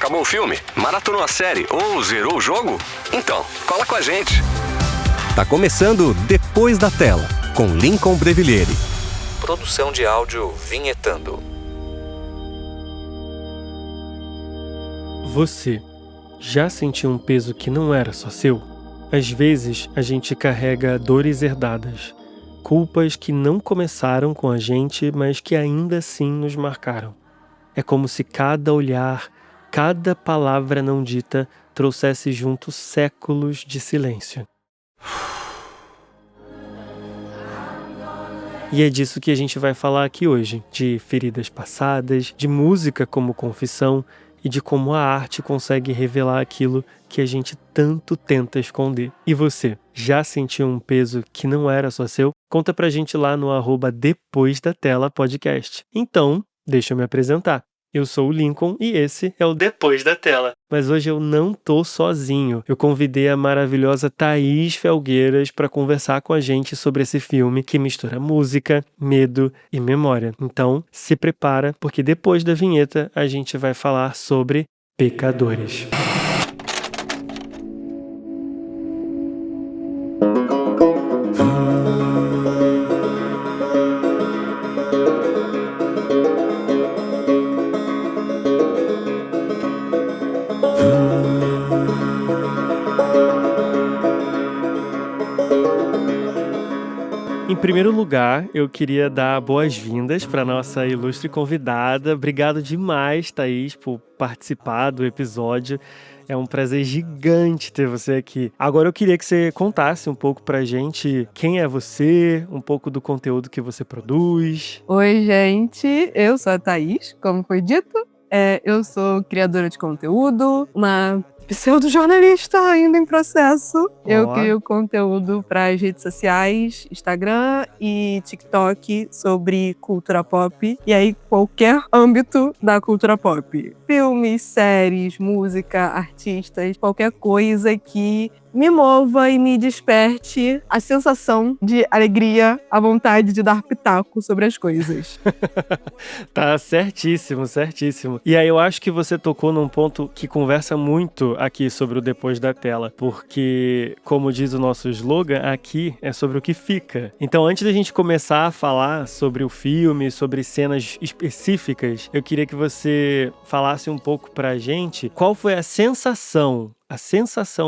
acabou o filme? Maratonou a série ou zerou o jogo? Então, cola com a gente. Tá começando Depois da Tela, com Lincoln Brevilieri. Produção de áudio Vinhetando. Você já sentiu um peso que não era só seu? Às vezes, a gente carrega dores herdadas, culpas que não começaram com a gente, mas que ainda assim nos marcaram. É como se cada olhar, cada palavra não dita trouxesse junto séculos de silêncio. E é disso que a gente vai falar aqui hoje, de feridas passadas, de música como confissão e de como a arte consegue revelar aquilo que a gente tanto tenta esconder. E você, já sentiu um peso que não era só seu? Conta pra gente lá no @Depois da Tela podcast. Então, deixa eu me apresentar. Eu sou o Lincoln e esse é o Depois da Tela. Mas hoje eu não tô sozinho. Eu convidei a maravilhosa Thaís Felgueiras para conversar com a gente sobre esse filme que mistura música, medo e memória. Então, se prepara, porque depois da vinheta a gente vai falar sobre Pecadores. Em primeiro lugar, eu queria dar boas-vindas para nossa ilustre convidada. Obrigado demais, Thaís, por participar do episódio. É um prazer gigante ter você aqui. Agora eu queria que você contasse um pouco pra gente quem é você, um pouco do conteúdo que você produz. Oi, gente. Eu sou a Thaís, como foi dito. Eu sou criadora de conteúdo, uma pseudo-jornalista ainda em processo. Eu crio conteúdo para as redes sociais, Instagram e TikTok sobre cultura pop. E aí, qualquer âmbito da cultura pop. Filmes, séries, música, artistas, qualquer coisa que me mova e me desperte a sensação de alegria, a vontade de dar pitaco sobre as coisas. Tá certíssimo, certíssimo. E aí eu acho que você tocou num ponto que conversa muito aqui sobre o Depois da Tela, porque, como diz o nosso slogan, aqui é sobre o que fica. Então, antes da gente começar a falar sobre o filme, sobre cenas específicas, eu queria que você falasse um pouco pra gente qual foi a sensação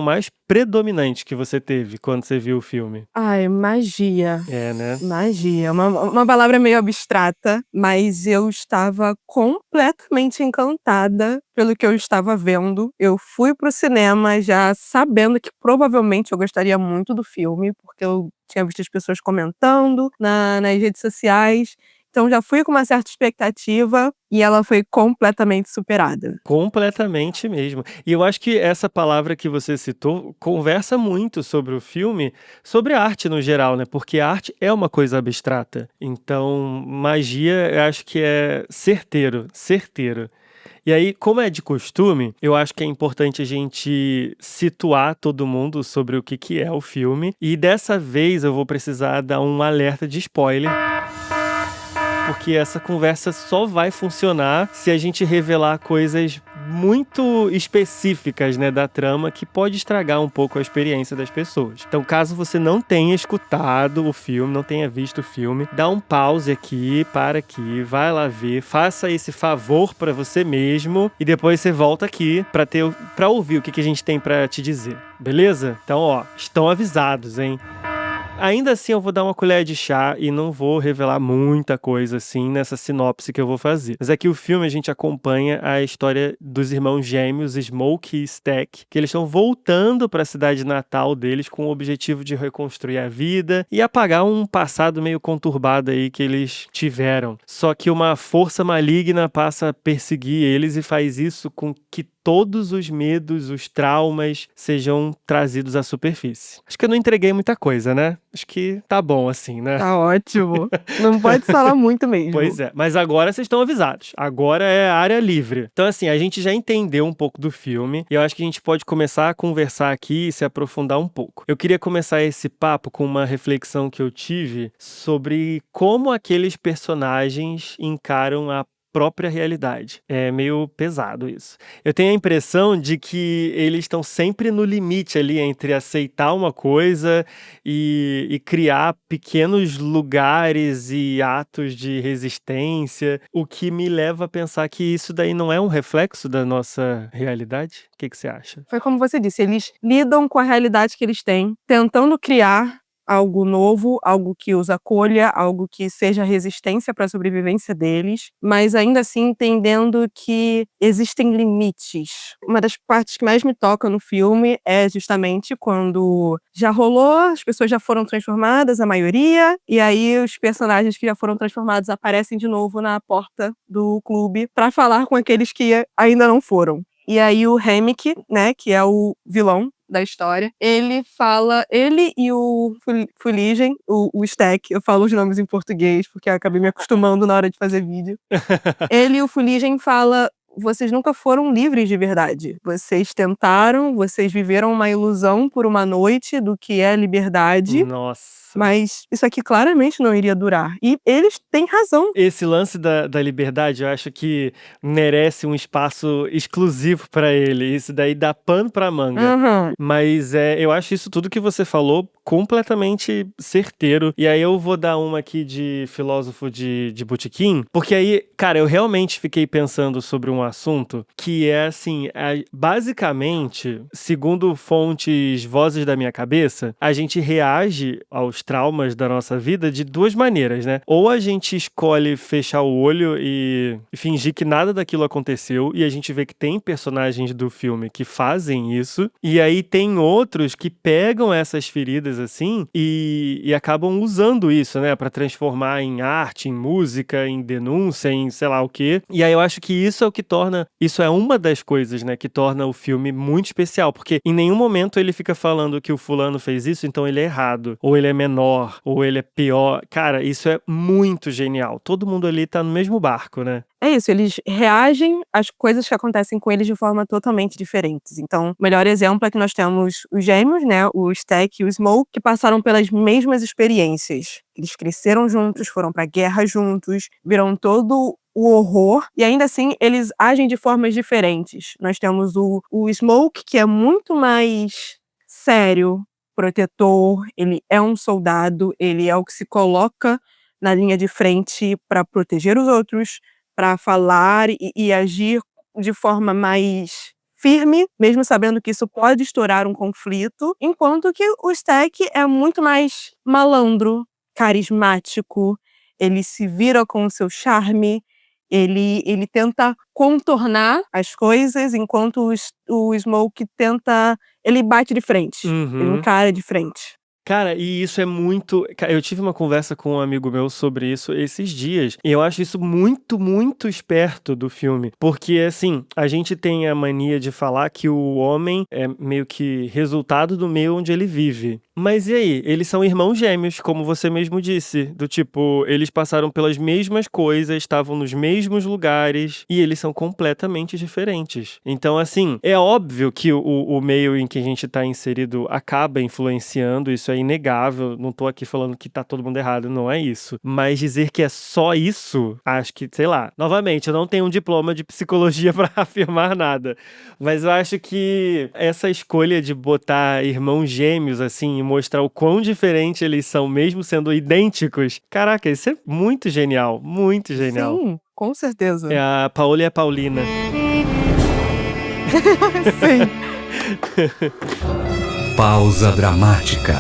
mais predominante que você teve quando você viu o filme. Ai, magia. É, né? Magia. Uma palavra meio abstrata, mas eu estava completamente encantada pelo que eu estava vendo. Eu fui pro cinema já sabendo que provavelmente eu gostaria muito do filme, porque eu tinha visto as pessoas comentando nas redes sociais. Então já fui com uma certa expectativa e ela foi completamente superada. Completamente mesmo. E eu acho que essa palavra que você citou conversa muito sobre o filme, sobre a arte no geral, né? Porque a arte é uma coisa abstrata. Então, magia, eu acho que é certeiro. E aí, como é de costume, eu acho que é importante a gente situar todo mundo sobre o que é o filme. E dessa vez eu vou precisar dar um alerta de spoiler, porque essa conversa só vai funcionar se a gente revelar coisas muito específicas, né, da trama, que pode estragar um pouco a experiência das pessoas. Então, caso você não tenha escutado o filme, não tenha visto o filme, dá um pause aqui, para aqui, vai lá ver, faça esse favor pra você mesmo e depois você volta aqui pra ouvir o que a gente tem pra te dizer, beleza? Então, estão avisados, hein? Ainda assim, eu vou dar uma colher de chá e não vou revelar muita coisa assim nessa sinopse que eu vou fazer. Mas aqui o filme a gente acompanha a história dos irmãos gêmeos Smokey e Stack, que eles estão voltando para a cidade natal deles com o objetivo de reconstruir a vida e apagar um passado meio conturbado aí que eles tiveram. Só que uma força maligna passa a perseguir eles e faz isso com que todos os medos, os traumas sejam trazidos à superfície. Acho que eu não entreguei muita coisa, né? Acho que tá bom assim, né? Tá ótimo. Não pode falar muito mesmo. Pois é, mas agora vocês estão avisados. Agora é área livre. Então, assim, a gente já entendeu um pouco do filme e eu acho que a gente pode começar a conversar aqui e se aprofundar um pouco. Eu queria começar esse papo com uma reflexão que eu tive sobre como aqueles personagens encaram a própria realidade. É meio pesado isso. Eu tenho a impressão de que eles estão sempre no limite ali entre aceitar uma coisa e criar pequenos lugares e atos de resistência, o que me leva a pensar que isso daí não é um reflexo da nossa realidade? O que você acha? Foi como você disse, eles lidam com a realidade que eles têm, tentando criar algo novo, algo que os acolha, algo que seja resistência para a sobrevivência deles, mas ainda assim entendendo que existem limites. Uma das partes que mais me toca no filme é justamente quando já rolou, as pessoas já foram transformadas, a maioria, e aí os personagens que já foram transformados aparecem de novo na porta do clube para falar com aqueles que ainda não foram. E aí o Remick, né, que é o vilão da história, ele e o Fuligem, o Stack, eu falo os nomes em português porque eu acabei me acostumando na hora de fazer vídeo. Ele e o Fuligem fala: vocês nunca foram livres de verdade. Vocês tentaram, vocês viveram uma ilusão por uma noite do que é liberdade. Nossa. Mas isso aqui claramente não iria durar. E eles têm razão. Esse lance da liberdade, eu acho que merece um espaço exclusivo pra ele. Isso daí dá pano pra manga. Uhum. Mas eu acho isso tudo que você falou completamente certeiro. E aí eu vou dar uma aqui de filósofo de botequim, porque aí, cara, eu realmente fiquei pensando sobre um assunto que é assim, basicamente, segundo fontes, vozes da minha cabeça, a gente reage aos traumas da nossa vida de duas maneiras, né? Ou a gente escolhe fechar o olho e fingir que nada daquilo aconteceu, e a gente vê que tem personagens do filme que fazem isso, e aí tem outros que pegam essas feridas assim e acabam usando isso, né? Pra transformar em arte, em música, em denúncia, em sei lá o quê. E aí eu acho que isso é o que torna... Isso é uma das coisas, né? Que torna o filme muito especial, porque em nenhum momento ele fica falando que o fulano fez isso, então ele é errado, ou ele é menor, ou ele é pior. Cara, isso é muito genial. Todo mundo ali tá no mesmo barco, né? É isso, eles reagem às coisas que acontecem com eles de forma totalmente diferentes. Então, o melhor exemplo é que nós temos os gêmeos, né, o Stack e o Smoke, que passaram pelas mesmas experiências. Eles cresceram juntos, foram pra guerra juntos, viram todo o horror, e ainda assim eles agem de formas diferentes. Nós temos o Smoke, que é muito mais sério, protetor, ele é um soldado, ele é o que se coloca na linha de frente para proteger os outros, para falar e agir de forma mais firme, mesmo sabendo que isso pode estourar um conflito, enquanto que o Stack é muito mais malandro, carismático, ele se vira com o seu charme, ele tenta contornar as coisas, enquanto o Smoke ele bate de frente, ele encara de frente. Cara, e isso é muito... Eu tive uma conversa com um amigo meu sobre isso esses dias, e eu acho isso muito, muito esperto do filme. Porque, assim, a gente tem a mania de falar que o homem é meio que resultado do meio onde ele vive. Mas e aí? Eles são irmãos gêmeos, como você mesmo disse. Do tipo, eles passaram pelas mesmas coisas, estavam nos mesmos lugares, e eles são completamente diferentes. Então, assim, é óbvio que o meio em que a gente tá inserido acaba influenciando, isso é inegável. Não tô aqui falando que tá todo mundo errado, não é isso. Mas dizer que é só isso, acho que, sei lá, novamente, eu não tenho um diploma de psicologia pra afirmar nada. Mas eu acho que essa escolha de botar irmãos gêmeos, assim, e mostrar o quão diferente eles são, mesmo sendo idênticos, caraca, isso é muito genial, muito genial. Sim, com certeza. É a Paola e a Paulina. Sim. Pausa dramática.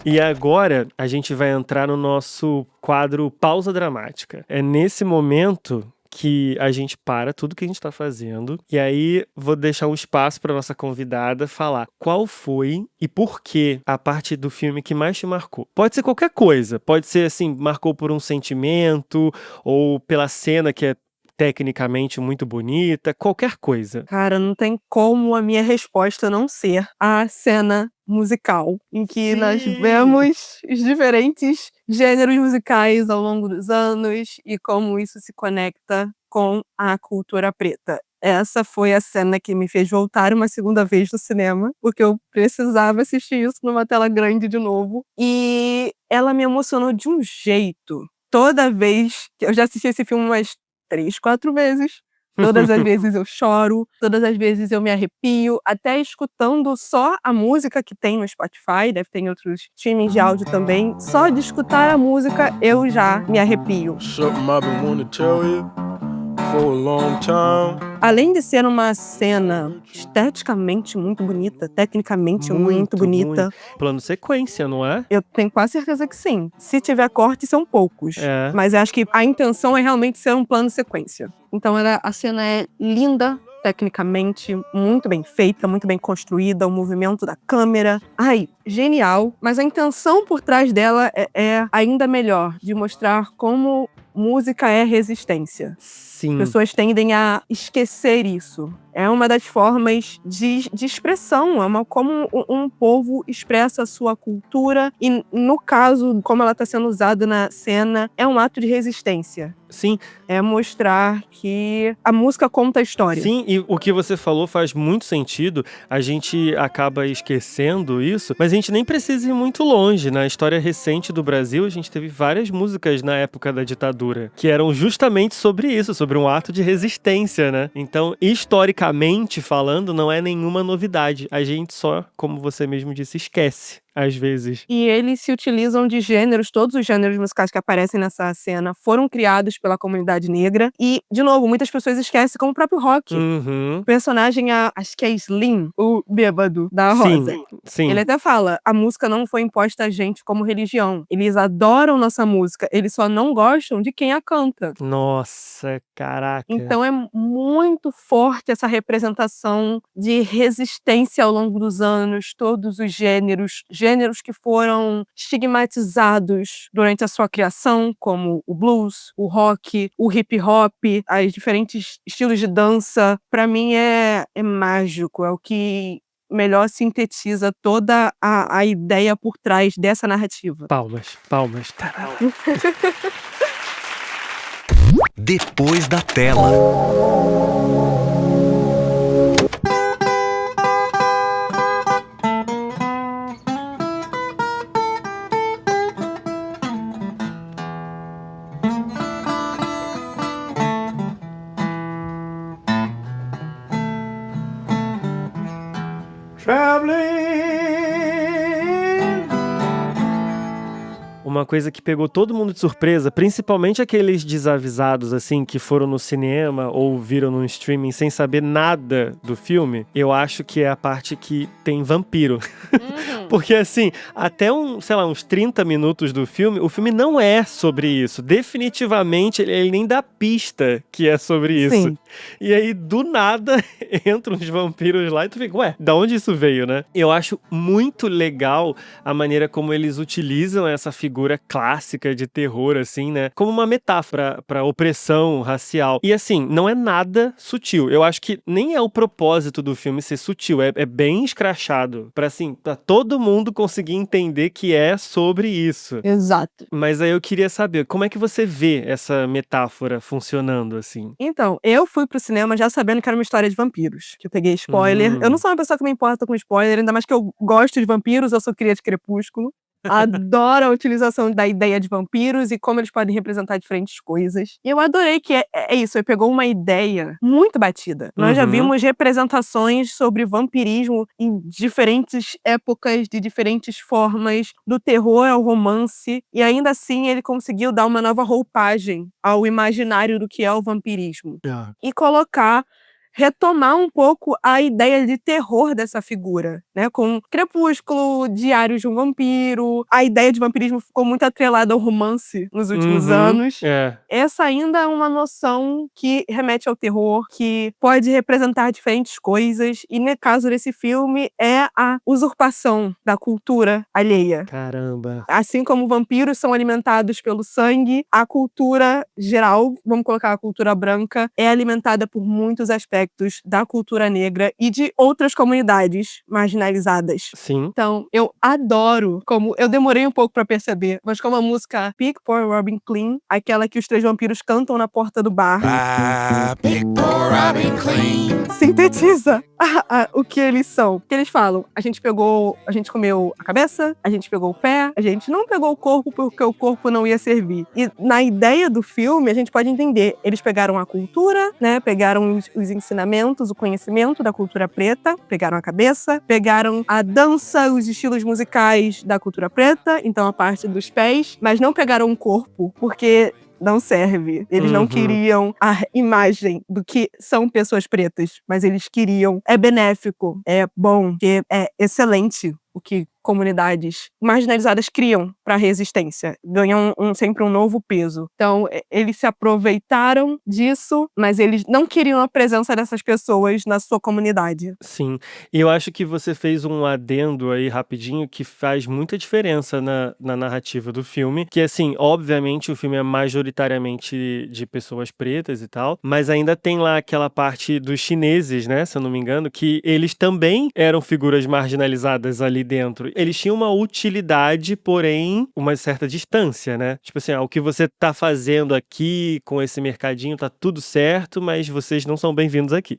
E agora a gente vai entrar no nosso quadro Pausa Dramática. É nesse momento que a gente para tudo que a gente tá fazendo, e aí vou deixar um espaço para nossa convidada falar qual foi e por que a parte do filme que mais te marcou. Pode ser qualquer coisa, pode ser assim, marcou por um sentimento, ou pela cena que é tecnicamente muito bonita, qualquer coisa. Cara, não tem como a minha resposta não ser a cena musical, em que nós vemos os diferentes gêneros musicais ao longo dos anos e como isso se conecta com a cultura preta. Essa foi a cena que me fez voltar uma segunda vez no cinema, porque eu precisava assistir isso numa tela grande de novo. E ela me emocionou de um jeito toda vez... Eu já assisti esse filme umas 3, 4 vezes. Todas as vezes eu choro, todas as vezes eu me arrepio, até escutando só a música que tem no Spotify, deve ter em outros streamings de áudio também. Só de escutar a música eu já me arrepio. Além de ser uma cena esteticamente muito bonita, tecnicamente muito bonita. Plano sequência, não é? Eu tenho quase certeza que sim. Se tiver corte, são poucos. Mas eu acho que a intenção é realmente ser um plano sequência. Então a cena é linda, tecnicamente, muito bem feita, muito bem construída, o movimento da câmera. Ai, genial. Mas a intenção por trás dela é ainda melhor, de mostrar como música é resistência. Sim. As pessoas tendem a esquecer isso. É uma das formas de expressão, como um povo expressa a sua cultura e, no caso, como ela está sendo usada na cena, é um ato de resistência. Sim. É mostrar que a música conta a história. Sim, e o que você falou faz muito sentido. A gente acaba esquecendo isso, mas a gente nem precisa ir muito longe. Na história recente do Brasil, a gente teve várias músicas na época da ditadura que eram justamente sobre isso, sobre um ato de resistência, né? Então, historicamente falando, não é nenhuma novidade. A gente só, como você mesmo disse, esquece. Às vezes. E eles se utilizam de gêneros, todos os gêneros musicais que aparecem nessa cena foram criados pela comunidade negra. E, de novo, muitas pessoas esquecem, como o próprio Rock. Uhum. O personagem, acho que é Slim, o bêbado da Rosa. Sim. Ele até fala, a música não foi imposta a gente como religião. Eles adoram nossa música, eles só não gostam de quem a canta. Nossa, caraca. Então é muito forte essa representação de resistência ao longo dos anos, todos os gêneros que foram estigmatizados durante a sua criação, como o blues, o rock, o hip hop, os diferentes estilos de dança. Pra mim é mágico, é o que melhor sintetiza toda a ideia por trás dessa narrativa. Palmas. Depois da tela. Uma coisa que pegou todo mundo de surpresa, principalmente aqueles desavisados, assim, que foram no cinema ou viram no streaming sem saber nada do filme, eu acho que é a parte que tem vampiro. Porque, assim, até uns 30 minutos do filme, o filme não é sobre isso. Definitivamente, ele nem dá pista que é sobre isso. Sim. E aí, do nada, entram uns vampiros lá e tu fica, ué, da onde isso veio, né? Eu acho muito legal a maneira como eles utilizam essa figura clássica de terror, assim, né? Como uma metáfora pra opressão racial. E, assim, não é nada sutil. Eu acho que nem é o propósito do filme ser sutil. É bem escrachado. Pra todo mundo conseguir entender que é sobre isso. Exato. Mas aí eu queria saber, como é que você vê essa metáfora funcionando, assim? Então, eu fui pro cinema já sabendo que era uma história de vampiros. Que eu peguei spoiler. Eu não sou uma pessoa que me importa com spoiler, ainda mais que eu gosto de vampiros, eu sou cria de Crepúsculo. Adoro a utilização da ideia de vampiros e como eles podem representar diferentes coisas. E eu adorei que é isso, ele pegou uma ideia muito batida. Nós já vimos representações sobre vampirismo em diferentes épocas, de diferentes formas, do terror ao romance, e ainda assim ele conseguiu dar uma nova roupagem ao imaginário do que é o vampirismo. E retomar um pouco a ideia de terror dessa figura, né? Com Crepúsculo, Diários de um Vampiro, a ideia de vampirismo ficou muito atrelada ao romance nos últimos anos. Essa ainda é uma noção que remete ao terror, que pode representar diferentes coisas, e no caso desse filme é a usurpação da cultura alheia. Caramba. Assim como vampiros são alimentados pelo sangue, a cultura geral, vamos colocar a cultura branca, é alimentada por muitos aspectos da cultura negra e de outras comunidades marginalizadas. Sim. Então, eu adoro, como eu demorei um pouco pra perceber, mas como a música Pig, Poor, Robin, Clean, aquela que os três vampiros cantam na porta do bar, Pig, poor, Robin, clean. sintetiza o que eles são. Porque eles falam, a gente comeu a cabeça, a gente pegou o pé, a gente não pegou o corpo porque o corpo não ia servir. E na ideia do filme, a gente pode entender, eles pegaram a cultura, né, pegaram os ensinamentos, o conhecimento da cultura preta, pegaram a cabeça, pegaram a dança, os estilos musicais da cultura preta, então a parte dos pés, mas não pegaram o corpo, porque não serve. Eles não queriam a imagem do que são pessoas pretas, mas eles queriam, é benéfico, é bom, é excelente o que comunidades marginalizadas criam para a resistência. Ganham sempre um novo peso. Então, eles se aproveitaram disso, mas eles não queriam a presença dessas pessoas na sua comunidade. Sim, e eu acho que você fez um adendo aí rapidinho que faz muita diferença na narrativa do filme, que assim, obviamente o filme é majoritariamente de pessoas pretas e tal, mas ainda tem lá aquela parte dos chineses, né, se eu não me engano, que eles também eram figuras marginalizadas ali dentro. Eles tinham uma utilidade, porém, uma certa distância, né? Tipo assim, o que você tá fazendo aqui com esse mercadinho tá tudo certo, mas vocês não são bem-vindos aqui.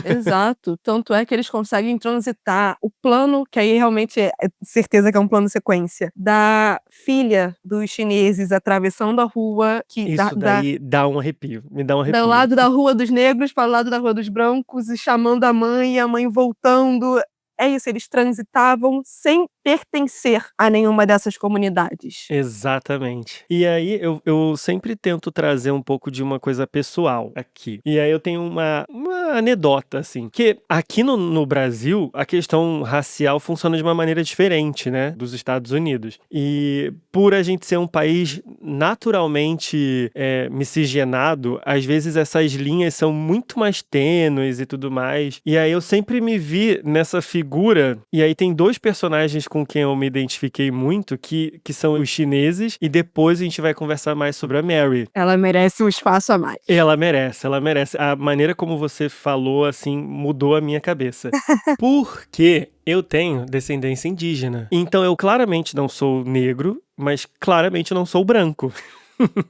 Exato. Tanto é que eles conseguem transitar o plano, que aí realmente é certeza que é um plano sequência, da filha dos chineses atravessando a rua, que Isso daí dá um arrepio, me dá um arrepio. do lado da rua dos negros para o lado da rua dos brancos, e chamando a mãe, e a mãe voltando. É isso, eles transitavam sem pertencer a nenhuma dessas comunidades. Exatamente. E aí eu sempre tento trazer um pouco de uma coisa pessoal aqui. E aí eu tenho uma anedota, assim. Que aqui no Brasil, a questão racial funciona de uma maneira diferente, né? Dos Estados Unidos. E por a gente ser um país naturalmente miscigenado, às vezes essas linhas são muito mais tênues e tudo mais. E aí eu sempre me vi nessa figura, e aí tem dois personagens com quem eu me identifiquei muito, que são os chineses, e depois a gente vai conversar mais sobre a Mary. Ela merece um espaço a mais. Ela merece. A maneira como você falou, assim, mudou a minha cabeça. Porque eu tenho descendência indígena. Então eu claramente não sou negro, mas claramente não sou branco.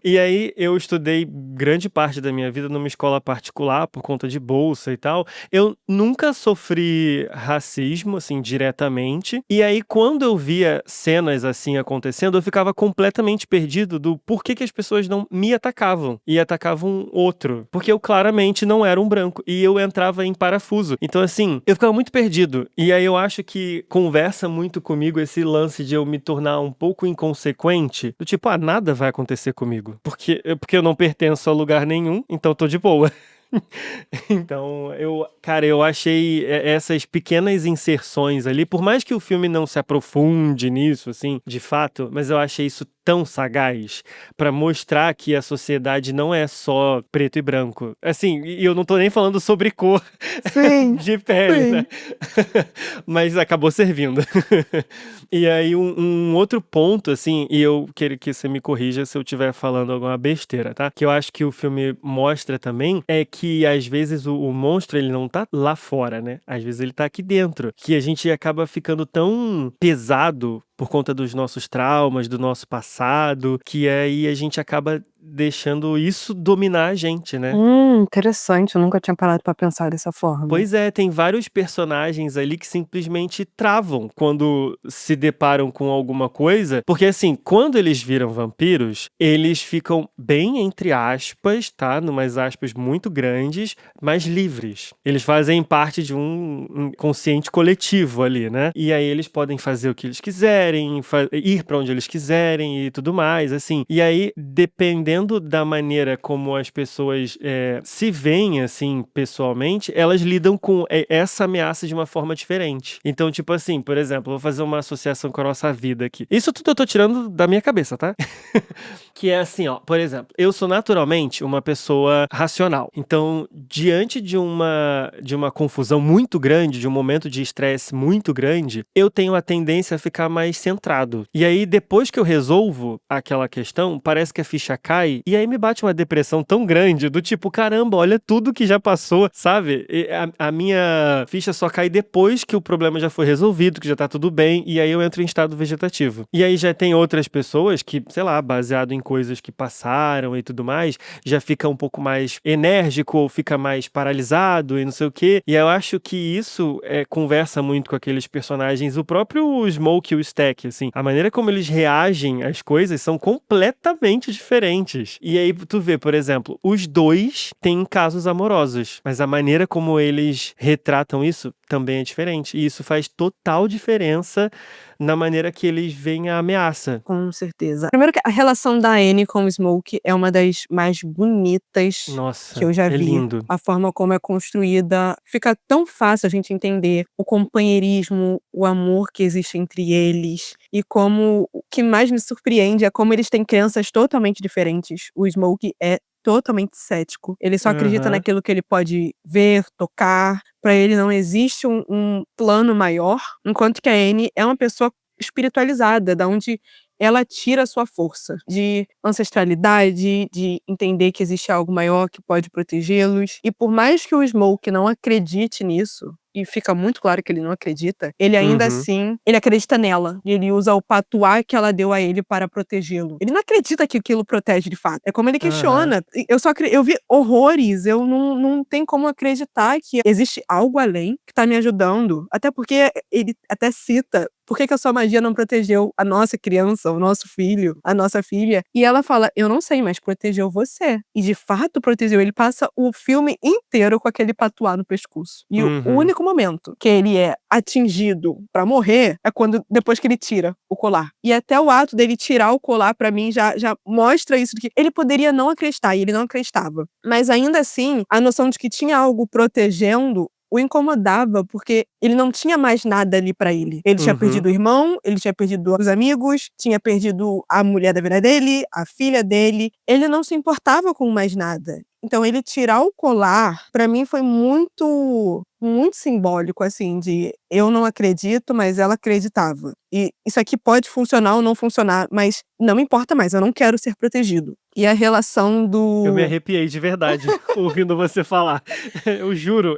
E aí eu estudei grande parte da minha vida numa escola particular por conta de bolsa e tal. Eu nunca sofri racismo, assim, diretamente. E aí quando eu via cenas assim acontecendo, eu ficava completamente perdido do porquê que as pessoas não me atacavam e atacavam outro. Porque eu claramente não era um branco e eu entrava em parafuso. Então assim, eu ficava muito perdido. E aí eu acho que conversa muito comigo esse lance de eu me tornar um pouco inconsequente. Do tipo, nada vai acontecer comigo. Porque eu não pertenço a lugar nenhum, então eu tô de boa. Então, eu achei essas pequenas inserções ali, por mais que o filme não se aprofunde nisso, assim, de fato, mas eu achei isso tão sagaz pra mostrar que a sociedade não é só preto e branco. Assim, e eu não tô nem falando sobre cor de pele, né? Mas acabou servindo. E aí, um outro ponto, assim, e eu quero que você me corrija se eu estiver falando alguma besteira, tá? Que eu acho que o filme mostra também é que, às vezes, o monstro, ele não tá lá fora, né? Às vezes ele tá aqui dentro. Que a gente acaba ficando tão pesado por conta dos nossos traumas, do nosso passado, que aí a gente acaba deixando isso dominar a gente, né? Interessante, eu nunca tinha parado pra pensar dessa forma. Pois é, tem vários personagens ali que simplesmente travam quando se deparam com alguma coisa, porque assim, quando eles viram vampiros, eles ficam bem entre aspas, tá? Numas aspas muito grandes, mas livres. Eles fazem parte de um consciente coletivo ali, né? E aí eles podem fazer o que eles quiserem, ir pra onde eles quiserem e tudo mais, assim. E aí, dependendo da maneira como as pessoas se veem, assim, pessoalmente, elas lidam com essa ameaça de uma forma diferente. Então, tipo assim, por exemplo, vou fazer uma associação com a nossa vida aqui. Isso tudo eu tô tirando da minha cabeça, tá? Que é assim, ó, por exemplo, eu sou naturalmente uma pessoa racional. Então, diante de uma confusão muito grande, de um momento de estresse muito grande, eu tenho a tendência a ficar mais centrado. E aí, depois que eu resolvo aquela questão, parece que a ficha cai sai. E aí me bate uma depressão tão grande, do tipo, caramba, olha tudo que já passou, sabe? E a minha ficha só cai depois que o problema já foi resolvido, que já tá tudo bem, e aí eu entro em estado vegetativo. E aí já tem outras pessoas que, sei lá, baseado em coisas que passaram e tudo mais, já fica um pouco mais enérgico ou fica mais paralisado e não sei o quê. E eu acho que isso conversa muito com aqueles personagens, o próprio Smoke e o Stack, assim. A maneira como eles reagem às coisas são completamente diferentes. E aí tu vê, por exemplo, os dois têm casos amorosos, mas a maneira como eles retratam isso também é diferente. E isso faz total diferença na maneira que eles veem a ameaça. Com certeza. Primeiro que a relação da Annie com o Smoke é uma das mais bonitas Nossa, que eu já é vi. lindo. A forma como é construída, fica tão fácil a gente entender o companheirismo, o amor que existe entre eles. E como o que mais me surpreende é como eles têm crenças totalmente diferentes. O Smoke é totalmente cético. Ele só acredita Aham. naquilo que ele pode ver, tocar. Pra ele não existe um plano maior, enquanto que a Annie é uma pessoa espiritualizada, da onde ela tira a sua força de ancestralidade, de entender que existe algo maior que pode protegê-los. E por mais que o Smoke não acredite nisso, e fica muito claro que ele não acredita, ele ainda Uhum. assim, ele acredita nela. Ele usa o patuá que ela deu a ele para protegê-lo. Ele não acredita que aquilo protege de fato. É como ele Aham. questiona. Eu vi horrores, eu não tenho como acreditar que existe algo além que tá me ajudando. Até porque ele até cita por que a sua magia não protegeu a nossa criança, o nosso filho, a nossa filha. E ela fala, eu não sei, mas protegeu você. E de fato protegeu. Ele passa o filme inteiro com aquele patuá no pescoço. E o Uhum. único momento que ele é atingido pra morrer é quando depois que ele tira o colar. E até o ato dele tirar o colar, pra mim, já mostra isso de que ele poderia não acreditar, e ele não acreditava. Mas ainda assim, a noção de que tinha algo protegendo o incomodava, porque ele não tinha mais nada ali pra ele. Ele tinha Uhum. perdido o irmão, ele tinha perdido os amigos, tinha perdido a mulher da vida dele, a filha dele. Ele não se importava com mais nada. Então ele tirar o colar, pra mim foi muito simbólico, assim, de eu não acredito, mas ela acreditava. E isso aqui pode funcionar ou não funcionar, mas não importa mais, eu não quero ser protegido. E a relação Eu me do... arrepiei de verdade ouvindo você falar. Eu juro.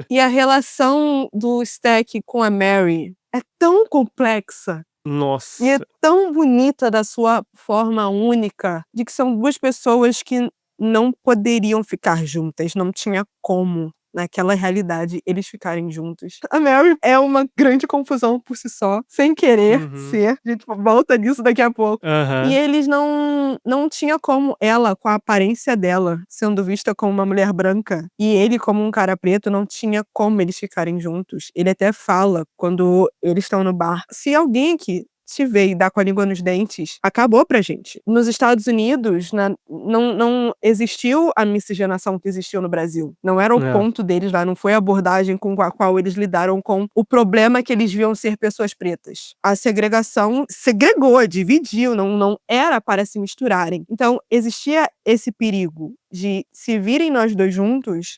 E a relação do Stack com a Mary é tão complexa. Nossa. E é tão bonita da sua forma única, de que são duas pessoas que não poderiam ficar juntas, não tinha como, naquela realidade, eles ficarem juntos. A Mary é uma grande confusão por si só, sem querer ser. A gente volta nisso daqui a pouco. Aham. E eles não tinha como ela, com a aparência dela, sendo vista como uma mulher branca, e ele como um cara preto, não tinha como eles ficarem juntos. Ele até fala, quando eles estão no bar, se alguém aqui te vê e dá com a língua nos dentes, acabou pra gente. Nos Estados Unidos, não existiu a miscigenação que existiu no Brasil. Não era o ponto deles lá, não foi a abordagem com a qual eles lidaram com o problema que eles viam ser pessoas pretas. A segregação segregou, dividiu, não era para se misturarem. Então, existia esse perigo de se virem nós dois juntos,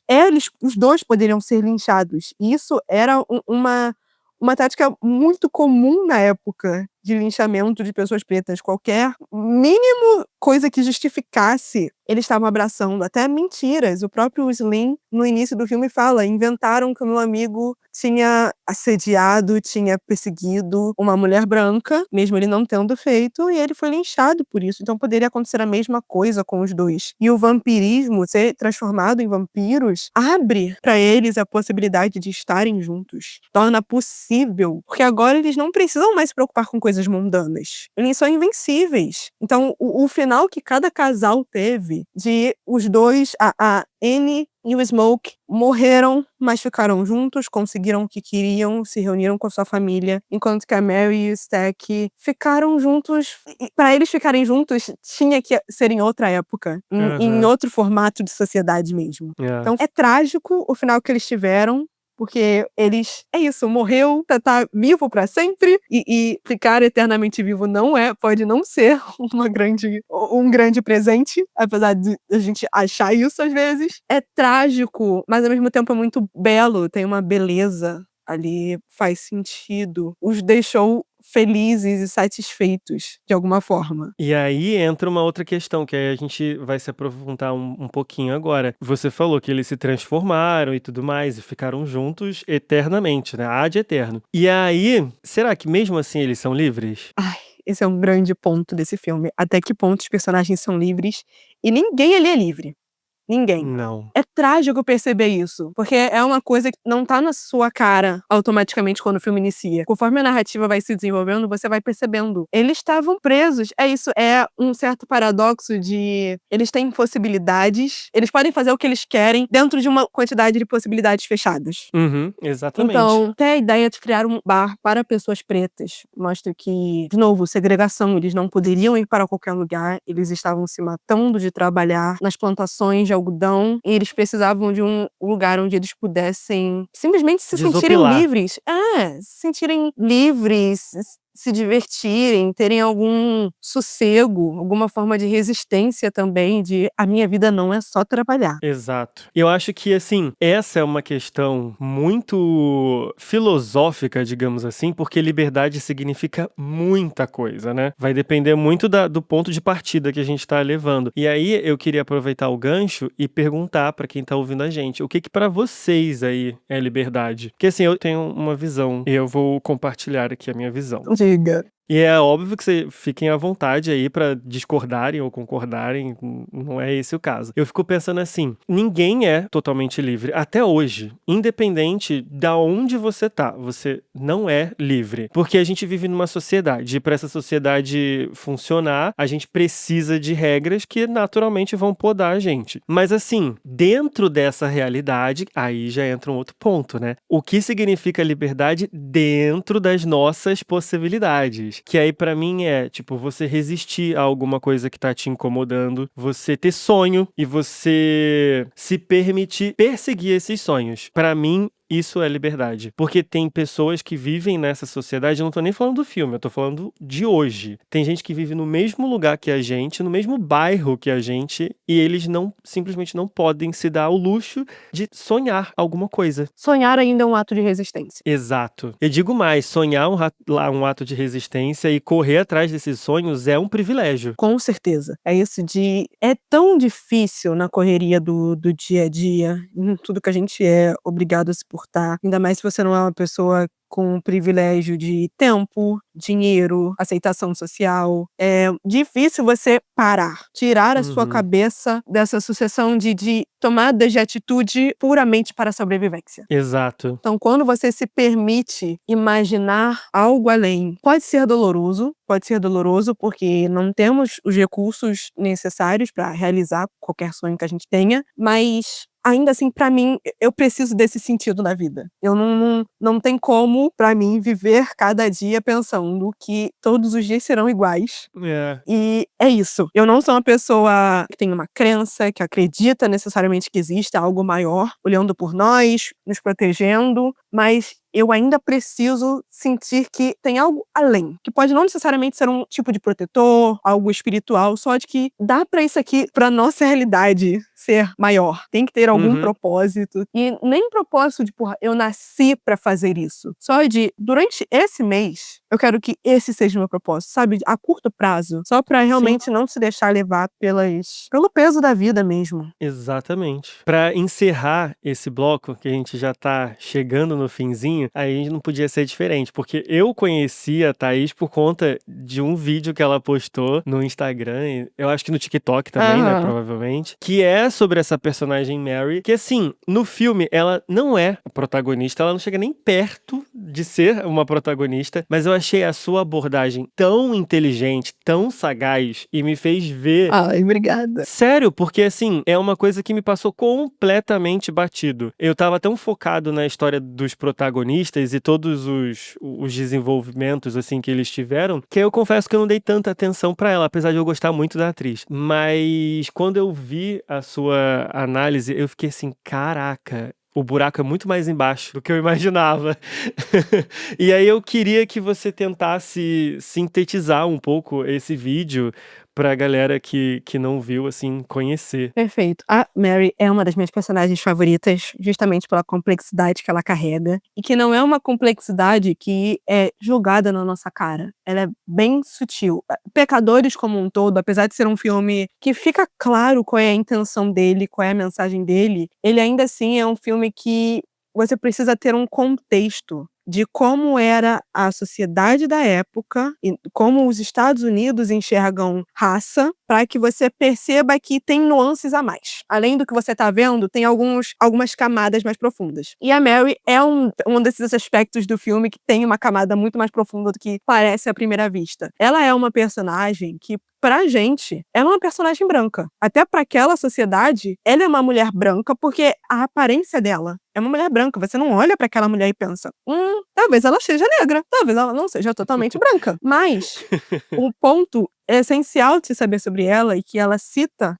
os dois poderiam ser linchados. E isso era uma tática muito comum na época de linchamento de pessoas pretas. Qualquer mínimo coisa que justificasse, eles estavam abraçando. Até mentiras. O próprio Slim, no início do filme, fala, inventaram que o meu amigo tinha assediado, tinha perseguido uma mulher branca, mesmo ele não tendo feito, e ele foi linchado por isso. Então poderia acontecer a mesma coisa com os dois. E o vampirismo, ser transformado em vampiros, abre pra eles a possibilidade de estarem juntos. Torna possível. Porque agora eles não precisam mais se preocupar com coisas mundanas. Eles são invencíveis. Então, o final que cada casal teve, de os dois, a Annie e o Smoke, morreram, mas ficaram juntos, conseguiram o que queriam, se reuniram com a sua família, enquanto que a Mary e o Stack ficaram juntos. E para eles ficarem juntos, tinha que ser em outra época, em outro formato de sociedade mesmo. Então, é trágico o final que eles tiveram, porque eles, é isso, morreu, tá vivo pra sempre, e ficar eternamente vivo pode não ser um grande presente, apesar de a gente achar isso às vezes. É trágico, mas ao mesmo tempo é muito belo, tem uma beleza ali faz sentido, os deixou felizes e satisfeitos de alguma forma. E aí entra uma outra questão, que aí a gente vai se aprofundar um pouquinho agora. Você falou que eles se transformaram e tudo mais, e ficaram juntos eternamente, né? Ad eterno. E aí, será que mesmo assim eles são livres? Ai, esse é um grande ponto desse filme. Até que ponto os personagens são livres e ninguém ali é livre. Ninguém. Não. É trágico perceber isso, porque é uma coisa que não tá na sua cara automaticamente quando o filme inicia. Conforme a narrativa vai se desenvolvendo, você vai percebendo. Eles estavam presos. É isso, é um certo paradoxo de eles têm possibilidades, eles podem fazer o que eles querem dentro de uma quantidade de possibilidades fechadas. Uhum, exatamente. Então, até a ideia de criar um bar para pessoas pretas mostra que, de novo, segregação, eles não poderiam ir para qualquer lugar, eles estavam se matando de trabalhar nas plantações de algodão e eles precisavam de um lugar onde eles pudessem simplesmente se sentirem Desopilar. livres. Se sentirem livres, se divertirem, terem algum sossego, alguma forma de resistência também, de a minha vida não é só trabalhar. Exato. E eu acho que, assim, essa é uma questão muito filosófica, digamos assim, porque liberdade significa muita coisa, né? Vai depender muito do ponto de partida que a gente tá levando. E aí eu queria aproveitar o gancho e perguntar pra quem tá ouvindo a gente, o que pra vocês aí é liberdade? Porque, assim, eu tenho uma visão e eu vou compartilhar aqui a minha visão. Diga. E é óbvio que vocês fiquem à vontade aí pra discordarem ou concordarem, não é esse o caso. Eu fico pensando assim, ninguém é totalmente livre, até hoje, independente da onde você tá, você não é livre. Porque a gente vive numa sociedade, e pra essa sociedade funcionar, a gente precisa de regras que naturalmente vão podar a gente. Mas assim, dentro dessa realidade, aí já entra um outro ponto, né? O que significa liberdade dentro das nossas possibilidades? Que aí pra mim é, tipo, você resistir a alguma coisa que tá te incomodando, você ter sonho e você se permitir perseguir esses sonhos. Pra mim, isso é liberdade. Porque tem pessoas que vivem nessa sociedade, eu não tô nem falando do filme, eu tô falando de hoje. Tem gente que vive no mesmo lugar que a gente, no mesmo bairro que a gente, e eles simplesmente não podem se dar ao luxo de sonhar alguma coisa. Sonhar ainda é um ato de resistência. Exato. Eu digo mais, sonhar um ato de resistência e correr atrás desses sonhos é um privilégio. Com certeza. É isso de... É tão difícil na correria do dia a dia, em tudo que a gente é obrigado a suportar. Ainda mais se você não é uma pessoa com o privilégio de tempo, dinheiro, aceitação social. É difícil você parar, tirar a sua cabeça dessa sucessão de tomadas de atitude puramente para a sobrevivência. Exato. Então, quando você se permite imaginar algo além, pode ser doloroso porque não temos os recursos necessários para realizar qualquer sonho que a gente tenha, mas ainda assim, pra mim, eu preciso desse sentido na vida. Eu não tem como, pra mim, viver cada dia pensando que todos os dias serão iguais. E é isso. Eu não sou uma pessoa que tem uma crença, que acredita necessariamente que existe algo maior, olhando por nós, nos protegendo, mas eu ainda preciso sentir que tem algo além, que pode não necessariamente ser um tipo de protetor, algo espiritual, só de que dá pra isso aqui, pra nossa realidade ser maior. Tem que ter algum propósito. E nem propósito de, porra, eu nasci pra fazer isso. Só de, durante esse mês, eu quero que esse seja o meu propósito, sabe? A curto prazo. Só pra realmente não se deixar levar pelo peso da vida mesmo. Exatamente. Pra encerrar esse bloco, que a gente já tá chegando no finzinho, aí não podia ser diferente, porque eu conheci a Thaís por conta de um vídeo que ela postou no Instagram, eu acho que no TikTok também, né, provavelmente, que é sobre essa personagem Mary, que assim, no filme ela não é a protagonista, ela não chega nem perto de ser uma protagonista, mas eu achei a sua abordagem tão inteligente, tão sagaz, e me fez ver... Ai, obrigada. Sério, porque assim, é uma coisa que me passou completamente batido. Eu tava tão focado na história dos protagonistas e todos os desenvolvimentos, assim, que eles tiveram, que eu confesso que eu não dei tanta atenção pra ela, apesar de eu gostar muito da atriz. Mas quando eu vi a sua análise, eu fiquei assim, caraca... O buraco é muito mais embaixo do que eu imaginava. E aí eu queria que você tentasse sintetizar um pouco esse vídeo pra galera que não viu, assim, conhecer. Perfeito. A Mary é uma das minhas personagens favoritas, justamente pela complexidade que ela carrega, e que não é uma complexidade que é jogada na nossa cara. Ela é bem sutil. Pecadores como um todo, apesar de ser um filme que fica claro qual é a intenção dele, qual é a mensagem dele, ele ainda assim é um filme que você precisa ter um contexto de como era a sociedade da época e como os Estados Unidos enxergam raça, para que você perceba que tem nuances a mais. Além do que você está vendo, tem algumas camadas mais profundas. E a Mary é um desses aspectos do filme que tem uma camada muito mais profunda do que parece à primeira vista. Ela é uma personagem que, pra gente, ela é uma personagem branca. Até pra aquela sociedade, ela é uma mulher branca porque a aparência dela é uma mulher branca. Você não olha pra aquela mulher e pensa, talvez ela seja negra, talvez ela não seja totalmente branca. Mas o ponto essencial de se saber sobre ela e que ela cita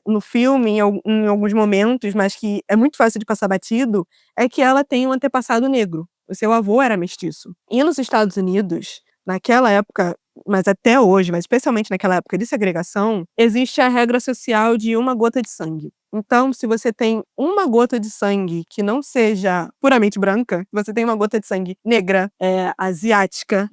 no filme em alguns momentos, mas que é muito fácil de passar batido, é que ela tem um antepassado negro. O seu avô era mestiço. E nos Estados Unidos, naquela época, mas até hoje, mas especialmente naquela época de segregação, existe a regra social de uma gota de sangue. Então, se você tem uma gota de sangue que não seja puramente branca, você tem uma gota de sangue negra, asiática,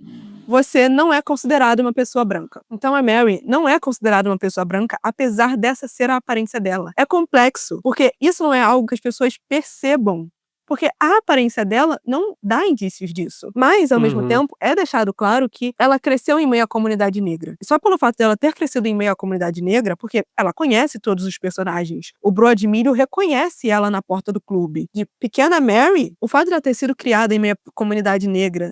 você não é considerado uma pessoa branca. Então a Mary não é considerada uma pessoa branca, apesar dessa ser a aparência dela. É complexo, porque isso não é algo que as pessoas percebam. Porque a aparência dela não dá indícios disso. Mas, ao mesmo tempo, é deixado claro que ela cresceu em meio à comunidade negra. E só pelo fato dela ter crescido em meio à comunidade negra, porque ela conhece todos os personagens. O Brodemílio reconhece ela na porta do clube. De pequena Mary, o fato de ela ter sido criada em meio à comunidade negra,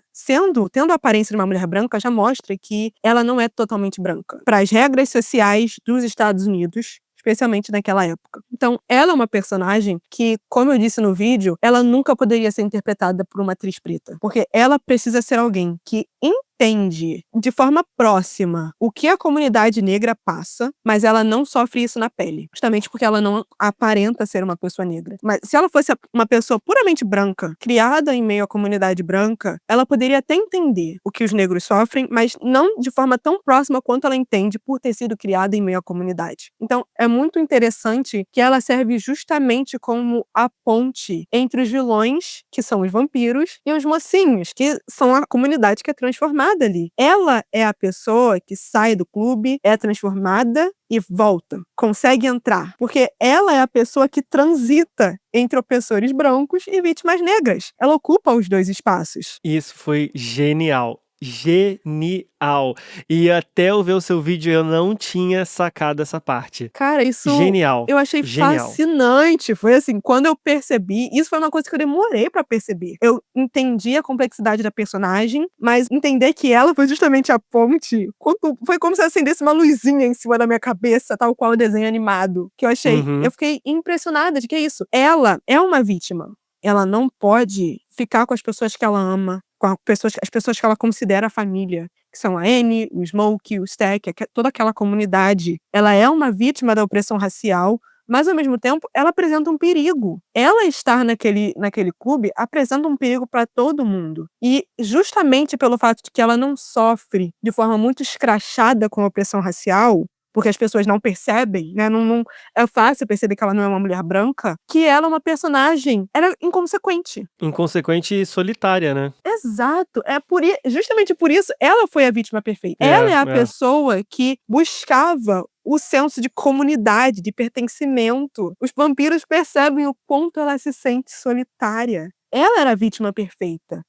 tendo a aparência de uma mulher branca, já mostra que ela não é totalmente branca. Para as regras sociais dos Estados Unidos, especialmente naquela época. Então, ela é uma personagem que, como eu disse no vídeo, ela nunca poderia ser interpretada por uma atriz preta. Porque ela precisa ser alguém que entende de forma próxima o que a comunidade negra passa, mas ela não sofre isso na pele. Justamente porque ela não aparenta ser uma pessoa negra. Mas se ela fosse uma pessoa puramente branca, criada em meio à comunidade branca, ela poderia até entender o que os negros sofrem, mas não de forma tão próxima quanto ela entende por ter sido criada em meio à comunidade. Então, é muito interessante que ela serve justamente como a ponte entre os vilões, que são os vampiros, e os mocinhos, que são a comunidade que é transformada ali. Ela é a pessoa que sai do clube, é transformada e volta, consegue entrar, porque ela é a pessoa que transita entre opressores brancos e vítimas negras. Ela ocupa os dois espaços. Isso foi genial. Genial. E até eu ver o seu vídeo, eu não tinha sacado essa parte. Cara, isso Genial. eu achei fascinante. Foi assim, quando eu percebi, isso foi uma coisa que eu demorei pra perceber. Eu entendi a complexidade da personagem, mas entender que ela foi justamente a ponte, foi como se acendesse uma luzinha em cima da minha cabeça, tal qual o desenho animado, que eu achei. Eu fiquei impressionada de que é isso. Ela é uma vítima. Ela não pode ficar com as pessoas que ela ama, com as pessoas que ela considera família, que são a Annie, o Smokey, o Stack, toda aquela comunidade. Ela é uma vítima da opressão racial, mas ao mesmo tempo ela apresenta um perigo. Ela estar naquele clube apresenta um perigo para todo mundo. E justamente pelo fato de que ela não sofre de forma muito escrachada com a opressão racial, porque as pessoas não percebem, né? Não é fácil perceber que ela não é uma mulher branca, que ela é uma personagem, ela é inconsequente. Inconsequente e solitária, né? Exato. Justamente por isso, ela foi a vítima perfeita. Ela é a pessoa que buscava o senso de comunidade, de pertencimento. Os vampiros percebem o quanto ela se sente solitária. Ela era a vítima perfeita.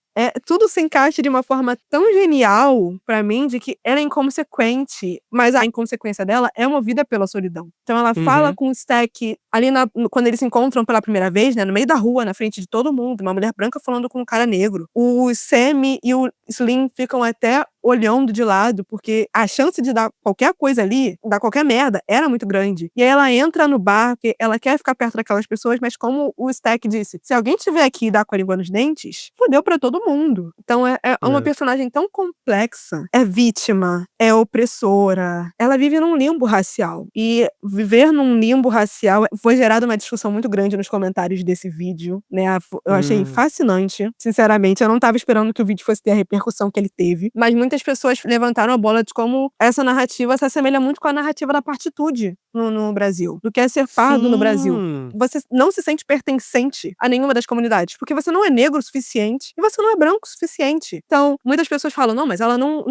Tudo se encaixa de uma forma tão genial pra mim, de que ela é inconsequente, mas a inconsequência dela é movida pela solidão. Então ela fala com o Stack ali quando eles se encontram pela primeira vez, né, no meio da rua, na frente de todo mundo, uma mulher branca falando com um cara negro. O Sammy e o Slim ficam até olhando de lado, porque a chance de dar qualquer coisa ali, dar qualquer merda, era muito grande. E aí ela entra no bar, porque ela quer ficar perto daquelas pessoas, mas como o Stack disse, se alguém tiver aqui e dar com a língua nos dentes, fodeu pra todo mundo. Então é uma personagem tão complexa, é vítima, é opressora, ela vive num limbo racial. E viver num limbo racial foi gerada uma discussão muito grande nos comentários desse vídeo, né? Eu achei fascinante. Sinceramente, eu não tava esperando que o vídeo fosse ter a repercussão que ele teve, mas muita muitas pessoas levantaram a bola de como essa narrativa se assemelha muito com a narrativa da partitude no Brasil, do que é ser pardo no Brasil. Sim. Você não se sente pertencente a nenhuma das comunidades, porque você não é negro o suficiente e você não é branco o suficiente. Então, muitas pessoas falam, não, mas ela não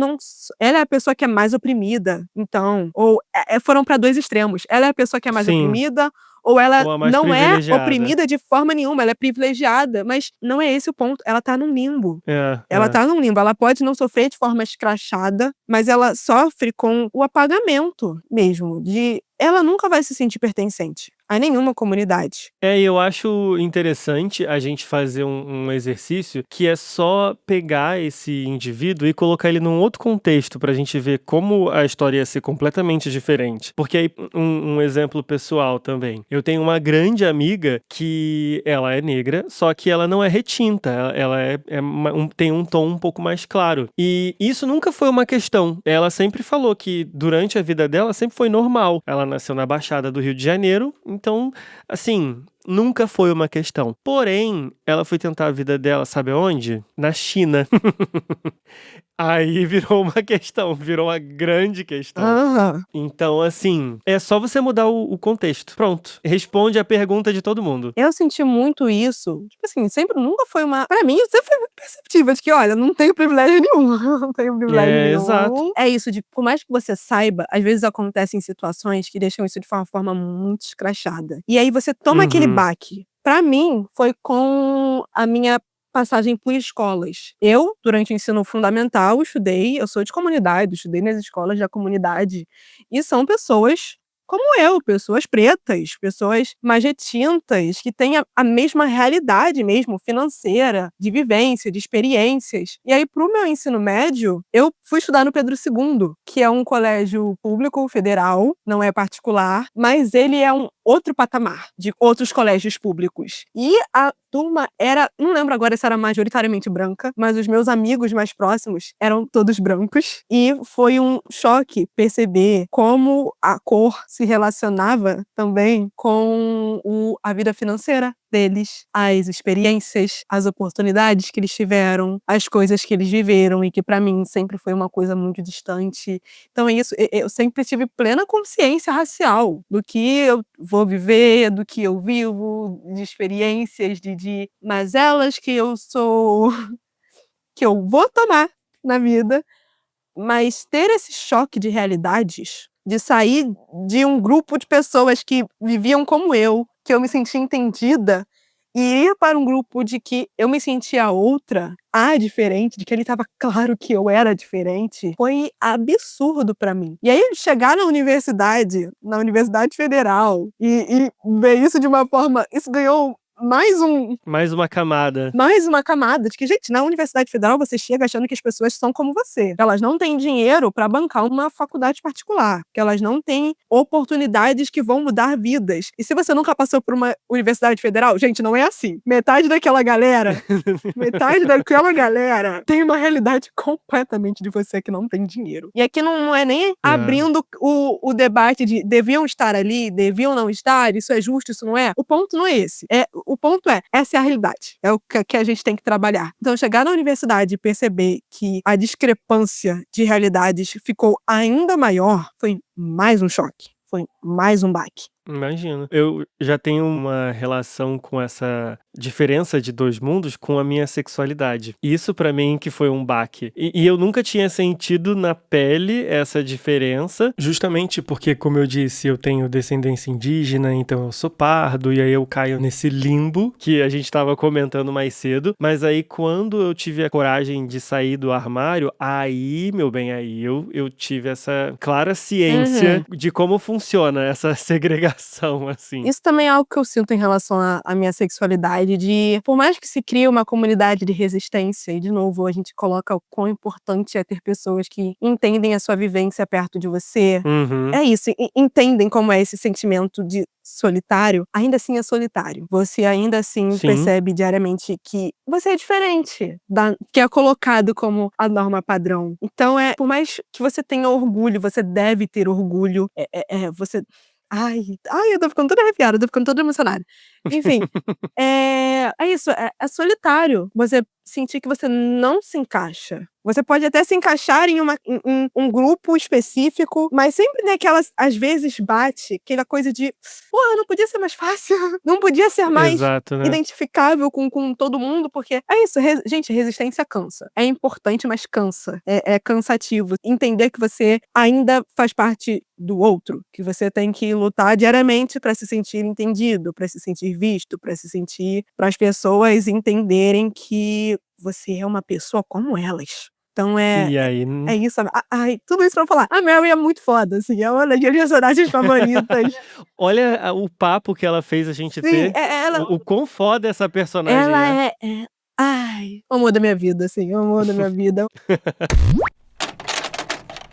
ela é a pessoa que é mais oprimida, então, ou foram para dois extremos. Ela é a pessoa que é mais Sim. oprimida, ou ela Ou a mais não é privilegiada. oprimida de forma nenhuma, ela é privilegiada, mas não é esse o ponto, ela tá num limbo. Ela tá num limbo, ela pode não sofrer de forma escrachada, mas ela sofre com o apagamento mesmo, ela nunca vai se sentir pertencente a nenhuma comunidade. E eu acho interessante a gente fazer um exercício que é só pegar esse indivíduo e colocar ele num outro contexto pra gente ver como a história ia ser completamente diferente. Porque aí, um exemplo pessoal também. Eu tenho uma grande amiga que ela é negra, só que ela não é retinta, ela tem um tom um pouco mais claro. E isso nunca foi uma questão. Ela sempre falou que durante a vida dela sempre foi normal. Ela nasceu na Baixada do Rio de Janeiro, então, assim, nunca foi uma questão. Porém, ela foi tentar a vida dela, sabe onde? Na China. Aí virou uma questão, virou uma grande questão. Então, assim, é só você mudar o contexto. Pronto. Responde a pergunta de todo mundo. Eu senti muito isso. Tipo assim, nunca foi uma... Pra mim, sempre foi muito perceptível de que, olha, não tenho privilégio nenhum. Não tenho privilégio nenhum. Exato. É isso, por mais que você saiba, às vezes acontecem situações que deixam isso de uma forma muito escrachada. E aí você toma aquele baque. Pra mim, foi com a minha passagem por escolas. Eu, durante o ensino fundamental, eu sou de comunidade, estudei nas escolas da comunidade, e são pessoas como eu, pessoas pretas, pessoas mais retintas, que têm a mesma realidade mesmo, financeira, de vivência, de experiências. E aí, pro meu ensino médio, eu fui estudar no Pedro II, que é um colégio público federal, não é particular, mas ele é um outro patamar de outros colégios públicos. E a turma não lembro agora se era majoritariamente branca, mas os meus amigos mais próximos eram todos brancos. E foi um choque perceber como a cor se relacionava também com a vida financeira deles, as experiências, as oportunidades que eles tiveram, as coisas que eles viveram e que pra mim sempre foi uma coisa muito distante. Então é isso, eu sempre tive plena consciência racial do que eu vou viver, do que eu vivo, de experiências, de mazelas que eu vou tomar na vida, mas ter esse choque de realidades, de sair de um grupo de pessoas que viviam como eu, que eu me sentia entendida, e ir para um grupo de que eu me sentia outra, diferente, de que ele estava claro que eu era diferente, foi absurdo para mim. E aí chegar na Universidade Federal, e ver isso de uma forma, isso ganhou mais uma camada de que, gente, na Universidade Federal você chega achando que as pessoas são como você. Elas não têm dinheiro para bancar uma faculdade particular, que elas não têm oportunidades que vão mudar vidas. E se você nunca passou por uma Universidade Federal, gente, não é assim. Metade daquela galera tem uma realidade completamente de você que não tem dinheiro. E aqui não é nem abrindo o debate de deviam estar ali, deviam não estar, isso é justo, isso não é. O ponto não é esse. O ponto essa é a realidade. É o que a gente tem que trabalhar. Então, chegar na universidade e perceber que a discrepância de realidades ficou ainda maior foi mais um choque. Foi mais um baque. Imagino. Eu já tenho uma relação com essa diferença de dois mundos com a minha sexualidade. Isso pra mim que foi um baque. E eu nunca tinha sentido na pele essa diferença, justamente porque, como eu disse, eu tenho descendência indígena, então eu sou pardo, e aí eu caio nesse limbo que a gente tava comentando mais cedo. Mas aí, quando eu tive a coragem de sair do armário, aí, meu bem, aí eu tive essa clara ciência de como funciona essa segregação. Assim. Isso também é algo que eu sinto em relação à minha sexualidade, por mais que se crie uma comunidade de resistência, e de novo a gente coloca o quão importante é ter pessoas que entendem a sua vivência perto de você. É isso, entendem como é esse sentimento de solitário, ainda assim é solitário. Você ainda assim percebe diariamente que você é diferente, que é colocado como a norma padrão. Então por mais que você tenha orgulho, você deve ter orgulho, você... Ai, eu tô ficando toda arrepiada, eu tô ficando toda emocionada. Enfim, é isso, é solitário. Você sentir que você não se encaixa. Você pode até se encaixar em um grupo específico, mas sempre tem aquelas, às vezes bate aquela coisa de, pô, não podia ser mais fácil, não podia ser mais Exato, né? identificável com todo mundo, porque é isso, gente, resistência cansa. É importante, mas cansa. É cansativo. Entender que você ainda faz parte do outro, que você tem que lutar diariamente para se sentir entendido, para se sentir visto, para as pessoas entenderem que você é uma pessoa como elas. Então E aí, é isso. Ai, tudo isso pra falar. A Mary é muito foda, assim, é uma das minhas personagens favoritas. olha o papo que ela fez a gente Sim, ter. ela, O quão foda essa personagem ela é. ai, o amor da minha vida, assim, o amor da minha vida.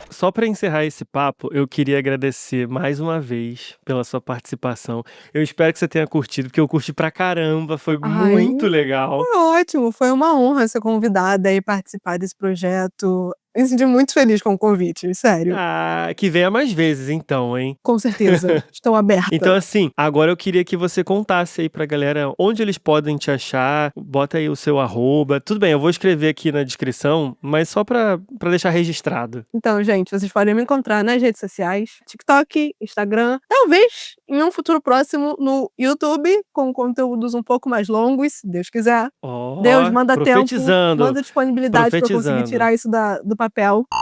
Só para encerrar esse papo, eu queria agradecer mais uma vez pela sua participação. Eu espero que você tenha curtido, porque eu curti pra caramba, foi Ai, muito legal. foi ótimo, foi uma honra ser convidada e participar desse projeto. Me senti muito feliz com o convite, sério. Ah, que venha mais vezes então, hein? Com certeza, estou aberta. Então assim, agora eu queria que você contasse aí pra galera onde eles podem te achar, bota aí o seu @. Tudo bem, eu vou escrever aqui na descrição, mas só pra deixar registrado. Então, gente, vocês podem me encontrar nas redes sociais, TikTok, Instagram, talvez em um futuro próximo no YouTube, com conteúdos um pouco mais longos, se Deus quiser. Ó, Deus manda tempo, profetizando, manda disponibilidade pra eu conseguir profetizando. tirar isso do papel.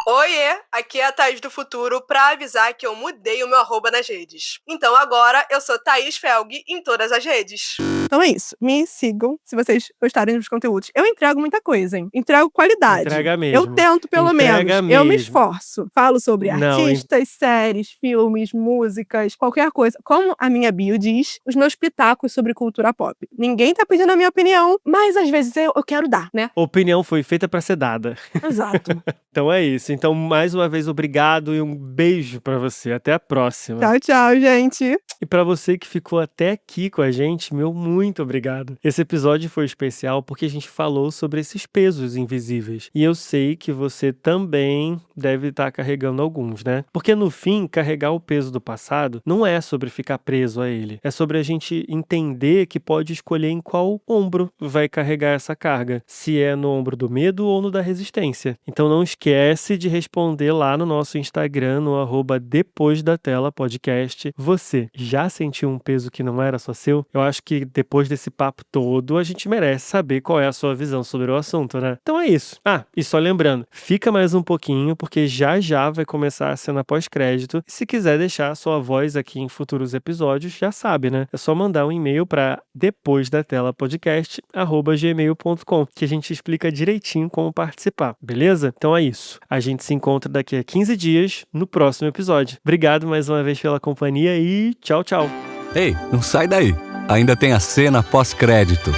Oiê, aqui é a Thaís do Futuro pra avisar que eu mudei o meu @ nas redes. Então agora eu sou Thaís Felg em todas as redes. Então é isso, me sigam se vocês gostarem dos conteúdos. Eu entrego muita coisa, hein? Entrego qualidade. Entrega mesmo. Eu tento pelo Entrega menos. Eu me mesmo. esforço. Falo sobre Não, artistas, séries, filmes, músicas, qualquer coisa. Como a minha bio diz, os meus pitacos sobre cultura pop. Ninguém tá pedindo a minha opinião, mas às vezes eu quero dar, né? Opinião foi feita pra ser dada. Exato. Então é isso. Então, mais uma vez, obrigado e um beijo pra você. Até a próxima. Tchau, tchau, gente. E pra você que ficou até aqui com a gente, meu muito obrigado. Esse episódio foi especial porque a gente falou sobre esses pesos invisíveis. E eu sei que você também deve estar carregando alguns, né? Porque no fim, carregar o peso do passado não é sobre ficar preso a ele. É sobre a gente entender que pode escolher em qual ombro vai carregar essa carga. Se é no ombro do medo ou no da resistência. Então não esquece de responder lá no nosso Instagram, no @depoisdatelapodcast. Você já sentiu um peso que não era só seu? Eu acho que depois desse papo todo, a gente merece saber qual é a sua visão sobre o assunto, né? Então é isso. Ah, e só lembrando, fica mais um pouquinho, porque já vai começar a cena pós-crédito. E se quiser deixar a sua voz aqui em futuros episódios, já sabe, né? É só mandar um e-mail para depoisdatelapodcast@gmail.com, que a gente explica direitinho como participar, beleza? Então é isso. A gente se encontra daqui a 15 dias no próximo episódio. Obrigado mais uma vez pela companhia e tchau, tchau. Ei, não sai daí. Ainda tem a cena pós-crédito.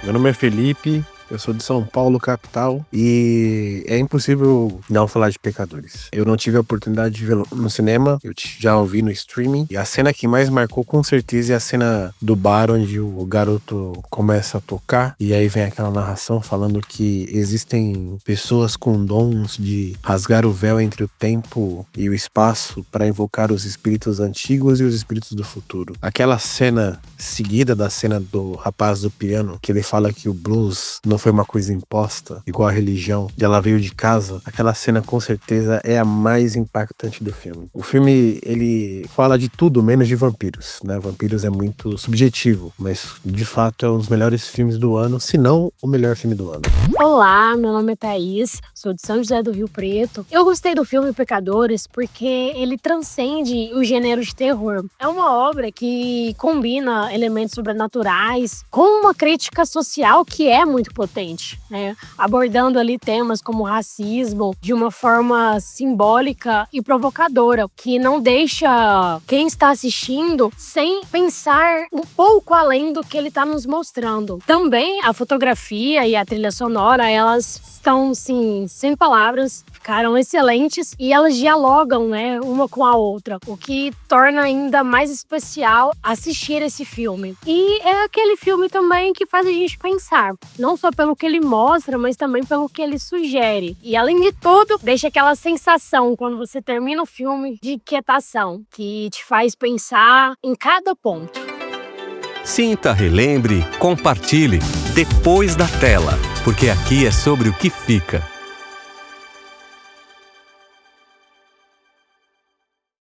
Meu nome é Felipe, eu sou de São Paulo, capital, e é impossível não falar de Pecadores. Eu não tive a oportunidade de ver no cinema, eu já ouvi no streaming, e a cena que mais marcou com certeza é a cena do bar onde o garoto começa a tocar, e aí vem aquela narração falando que existem pessoas com dons de rasgar o véu entre o tempo e o espaço para invocar os espíritos antigos e os espíritos do futuro. Aquela cena seguida da cena do rapaz do piano, que ele fala que o blues não foi uma coisa imposta, igual a religião, e ela veio de casa, aquela cena com certeza é a mais impactante do filme. O filme, ele fala de tudo menos de vampiros, né? Vampiros é muito subjetivo, mas de fato é um dos melhores filmes do ano, se não o melhor filme do ano. Olá, meu nome é Thaís, sou de São José do Rio Preto. Eu gostei do filme Pecadores porque ele transcende o gênero de terror. É uma obra que combina elementos sobrenaturais com uma crítica social que é muito potente, né? Abordando ali temas como racismo de uma forma simbólica e provocadora, que não deixa quem está assistindo sem pensar um pouco além do que ele está nos mostrando. Também a fotografia e a trilha sonora, elas estão, sim, sem palavras, ficaram excelentes e elas dialogam, né, uma com a outra, o que torna ainda mais especial assistir esse filme. E é aquele filme também que faz a gente pensar, não só pelo que ele mostra, mas também pelo que ele sugere. E além de tudo, deixa aquela sensação quando você termina o filme de quietação, que te faz pensar em cada ponto. Sinta, relembre, compartilhe. Depois da Tela, porque aqui é sobre o que fica.